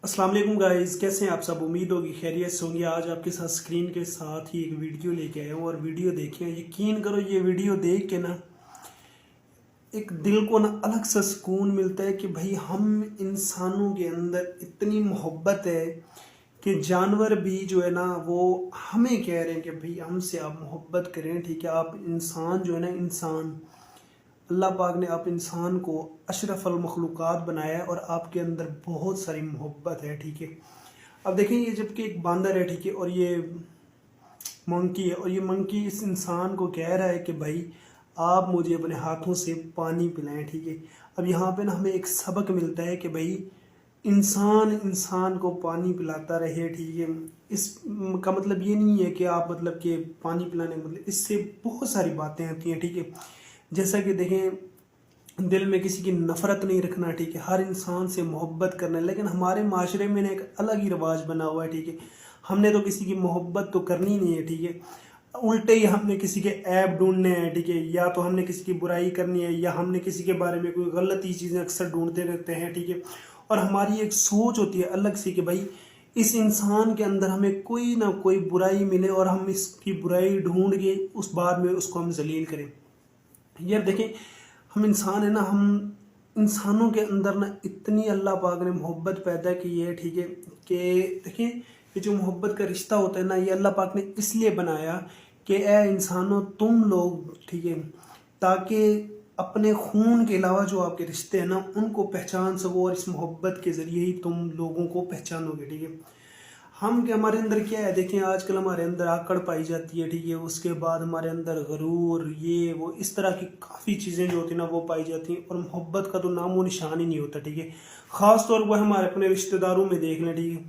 السلام علیکم گائز، کیسے ہیں آپ سب؟ امید ہوگی خیریت سے ہوں گے۔ آج آپ کے ساتھ اسکرین کے ساتھ ہی ایک ویڈیو لے کے آیا ہوں، اور ویڈیو دیکھیں، یقین کرو یہ ویڈیو دیکھ کے نا ایک دل کو نا الگ سا سکون ملتا ہے کہ بھائی ہم انسانوں کے اندر اتنی محبت ہے کہ جانور بھی جو ہے نا وہ ہمیں کہہ رہے ہیں کہ بھائی ہم سے آپ محبت کریں، ٹھیک ہے؟ آپ انسان جو ہے نا، انسان اللہ پاک نے آپ انسان کو اشرف المخلوقات بنایا ہے، اور آپ کے اندر بہت ساری محبت ہے، ٹھیک ہے؟ اب دیکھیں، یہ جب کہ ایک باندر ہے، ٹھیک ہے، اور یہ منکی ہے، اور یہ منکی اس انسان کو کہہ رہا ہے کہ بھائی آپ مجھے اپنے ہاتھوں سے پانی پلائیں، ٹھیک ہے؟ اب یہاں پہ نا ہمیں ایک سبق ملتا ہے کہ بھائی انسان کو پانی پلاتا رہے، ٹھیک ہے؟ اس کا مطلب یہ نہیں ہے کہ آپ مطلب کہ پانی پلانے مطلب اس سے بہت ساری باتیں آتی ہیں، ٹھیک ہے؟ جیسا کہ دیکھیں، دل میں کسی کی نفرت نہیں رکھنا، ٹھیک ہے؟ ہر انسان سے محبت کرنا ہے، لیکن ہمارے معاشرے میں ایک الگ ہی رواج بنا ہوا ہے، ٹھیک ہے؟ ہم نے تو کسی کی محبت تو کرنی نہیں ہے، ٹھیک ہے؟ الٹے ہی ہم نے کسی کے عیب ڈھونڈنے ہیں، ٹھیک ہے؟ یا تو ہم نے کسی کی برائی کرنی ہے، یا ہم نے کسی کے بارے میں کوئی غلطی چیزیں اکثر ڈھونڈتے رہتے ہیں، ٹھیک ہے؟ اور ہماری ایک سوچ ہوتی ہے الگ سی کہ بھائی اس انسان کے اندر ہمیں کوئی نہ کوئی برائی ملے، اور ہم اس کی برائی ڈھونڈ کے اس بعد میں اس کو ہم ذلیل کریں۔ یار دیکھیں، ہم انسان ہیں نا، ہم انسانوں کے اندر نا اتنی اللہ پاک نے محبت پیدا کی ہے، ٹھیک ہے؟ کہ دیکھیں، یہ جو محبت کا رشتہ ہوتا ہے نا، یہ اللہ پاک نے اس لیے بنایا کہ اے انسانوں تم لوگ، ٹھیک ہے، تاکہ اپنے خون کے علاوہ جو آپ کے رشتے ہیں نا ان کو پہچان سکو، اور اس محبت کے ذریعے ہی تم لوگوں کو پہچانو گے، ٹھیک ہے؟ ہم کہ ہمارے اندر کیا ہے، دیکھیں آج کل ہمارے اندر آکڑ پائی جاتی ہے، ٹھیک ہے؟ اس کے بعد ہمارے اندر غرور، یہ وہ اس طرح کی کافی چیزیں جو ہوتی ہیں نا وہ پائی جاتی ہیں، اور محبت کا تو نام و نشان ہی نہیں ہوتا، ٹھیک ہے؟ خاص طور پر ہمارے اپنے رشتہ داروں میں دیکھ لیں، ٹھیک ہے؟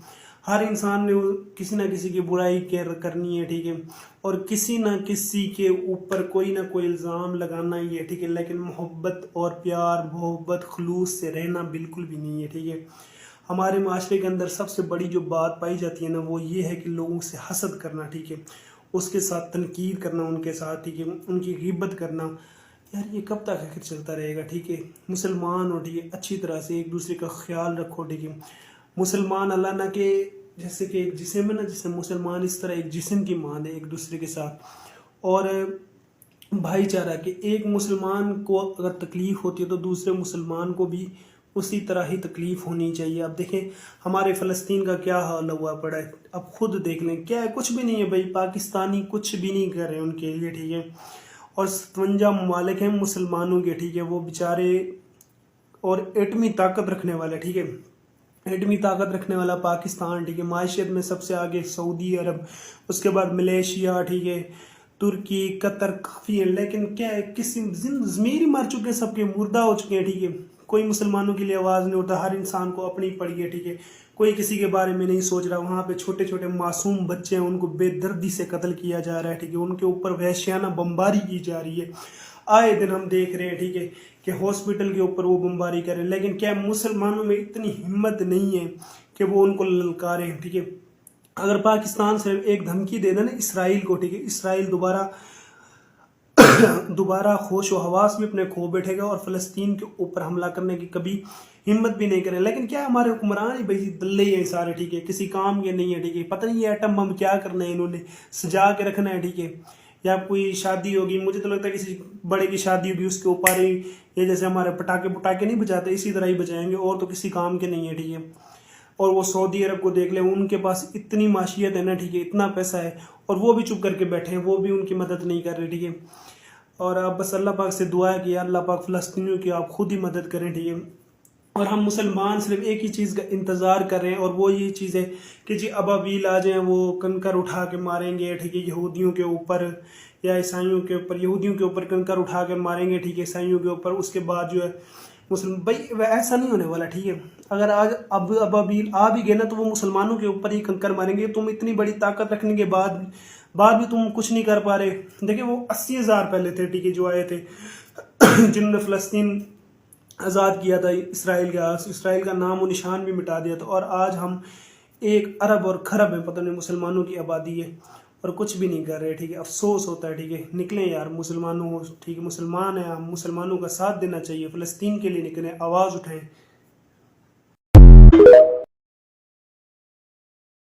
ہر انسان نے کسی نہ کسی کی برائی کرنی ہے، ٹھیک ہے؟ اور کسی نہ کسی کے اوپر کوئی نہ کوئی الزام لگانا ہی ہے، ٹھیک ہے؟ لیکن محبت اور پیار، محبت خلوص سے رہنا بالکل بھی نہیں ہے، ٹھیک ہے؟ ہمارے معاشرے کے اندر سب سے بڑی جو بات پائی جاتی ہے نا وہ یہ ہے کہ لوگوں سے حسد کرنا، ٹھیک ہے؟ اس کے ساتھ تنقید کرنا، ان کے ساتھ، ٹھیک ہے، ان کی غیبت کرنا۔ یار یہ کب تک آخر چلتا رہے گا؟ ٹھیک ہے، مسلمان ہو، ٹھیک ہے، اچھی طرح سے ایک دوسرے کا خیال رکھو، ٹھیک ہے؟ مسلمان اللہ نہ کہ جیسے کہ ایک جسم ہے نا، جیسے مسلمان اس طرح ایک جسم کی مان ہے ایک دوسرے کے ساتھ، اور بھائی چارہ کہ ایک مسلمان کو اگر تکلیف ہوتی ہے تو دوسرے مسلمان کو بھی اسی طرح ہی تکلیف ہونی چاہیے۔ اب دیکھیں ہمارے فلسطین کا کیا حال ہوا پڑا ہے، اب خود دیکھ لیں، کیا ہے؟ کچھ بھی نہیں ہے بھائی، پاکستانی کچھ بھی نہیں کر رہے ان کے لیے، ٹھیک ہے؟ اور 57 ممالک ہیں مسلمانوں کے، ٹھیک ہے؟ وہ بیچارے، اور ایٹمی طاقت رکھنے والے، ٹھیک ہے، ایٹمی طاقت رکھنے والا پاکستان، ٹھیک ہے، معیشت میں سب سے آگے سعودی عرب، اس کے بعد ملیشیا، ٹھیک ہے، ترکی، قطر، کافی ہیں، لیکن کیا ہے، کسی ضمیر ہی مر چکے، سب کے مردہ ہو چکے ہیں، ٹھیک ہے؟ کوئی مسلمانوں کے لیے آواز نہیں اٹھتا، ہر انسان کو اپنی پڑی ہے، ٹھیک ہے؟ کوئی کسی کے بارے میں نہیں سوچ رہا۔ وہاں پہ چھوٹے چھوٹے معصوم بچے ہیں، ان کو بے دردی سے قتل کیا جا رہا ہے، ٹھیک ہے؟ ان کے اوپر وحشیانہ بمباری کی جا رہی ہے، آئے دن ہم دیکھ رہے ہیں، ٹھیک ہے، کہ ہاسپٹل کے اوپر وہ بمباری کر رہے ہیں، لیکن کیا مسلمانوں میں اتنی ہمت نہیں ہے کہ وہ ان کو للکاریں، ٹھیک ہے؟ اگر پاکستان سے ایک دھمکی دے دے نا اسرائیل کو، ٹھیک ہے، اسرائیل دوبارہ ہوش و حواس میں اپنے کھو بیٹھے گا، اور فلسطین کے اوپر حملہ کرنے کی کبھی ہمت بھی نہیں کرے۔ لیکن کیا ہمارے حکمران ہی بھائی دلے ہیں سارے، ٹھیک ہے، کسی کام کے نہیں ہے، ٹھیک ہے؟ پتہ نہیں یہ ایٹم بم کیا کرنا ہے، انہوں نے سجا کے رکھنا ہے، ٹھیک ہے؟ یا کوئی شادی ہوگی، مجھے تو لگتا ہے کسی بڑے کی شادی ہوگی، اس کے اوپر ہی یہ جیسے ہمارے پٹاخے نہیں بجاتے اسی طرح ہی بجائیں گے، اور تو کسی کام کے نہیں ہے، ٹھیک ہے؟ اور وہ سعودی عرب کو دیکھ لیں، ان کے پاس اتنی معاشیت ہے نا، ٹھیک ہے، اتنا پیسہ ہے، اور وہ بھی چپ کر کے بیٹھے ہیں، وہ بھی ان کی مدد نہیں کر رہے، ٹھیک ہے؟ اور اب بس اللہ پاک سے دعا ہے کہ یا اللہ پاک فلسطینیوں کی آپ خود ہی مدد کریں، ٹھیک ہے؟ اور ہم مسلمان صرف ایک ہی چیز کا انتظار کر رہے ہیں، اور وہ یہ چیز ہے کہ جی ابابیل آ جائیں، وہ کنکر اٹھا کے ماریں گے، ٹھیک ہے، یہودیوں کے اوپر یا عیسائیوں کے اوپر، یہودیوں کے اوپر کنکر اٹھا کے ماریں گے، ٹھیک ہے، عیسائیوں کے اوپر، اس کے بعد جو ہے مسلم بھائی ایسا نہیں ہونے والا، ٹھیک ہے؟ اگر آج ابابیل آ بھی گئے نا تو وہ مسلمانوں کے اوپر ہی کنکر ماریں گے۔ تم اتنی بڑی طاقت رکھنے کے بعد بھی تم کچھ نہیں کر پا رہے۔ دیکھیں وہ 80,000 پہلے تھے، ٹھیک ہے، جو آئے تھے جنہوں نے فلسطین آزاد کیا تھا، اسرائیل کا نام و نشان بھی مٹا دیا تھا، اور آج ہم 1 ارب اور کھرب ہیں، پتہ نہیں مسلمانوں کی آبادی ہے، اور کچھ بھی نہیں کر رہے، ٹھیک ہے؟ افسوس ہوتا ہے، ٹھیک ہے؟ نکلیں یار مسلمانوں، ٹھیک ہے، مسلمان ہیں، ہم مسلمانوں کا ساتھ دینا چاہیے، فلسطین کے لیے نکلیں، آواز اٹھائیں۔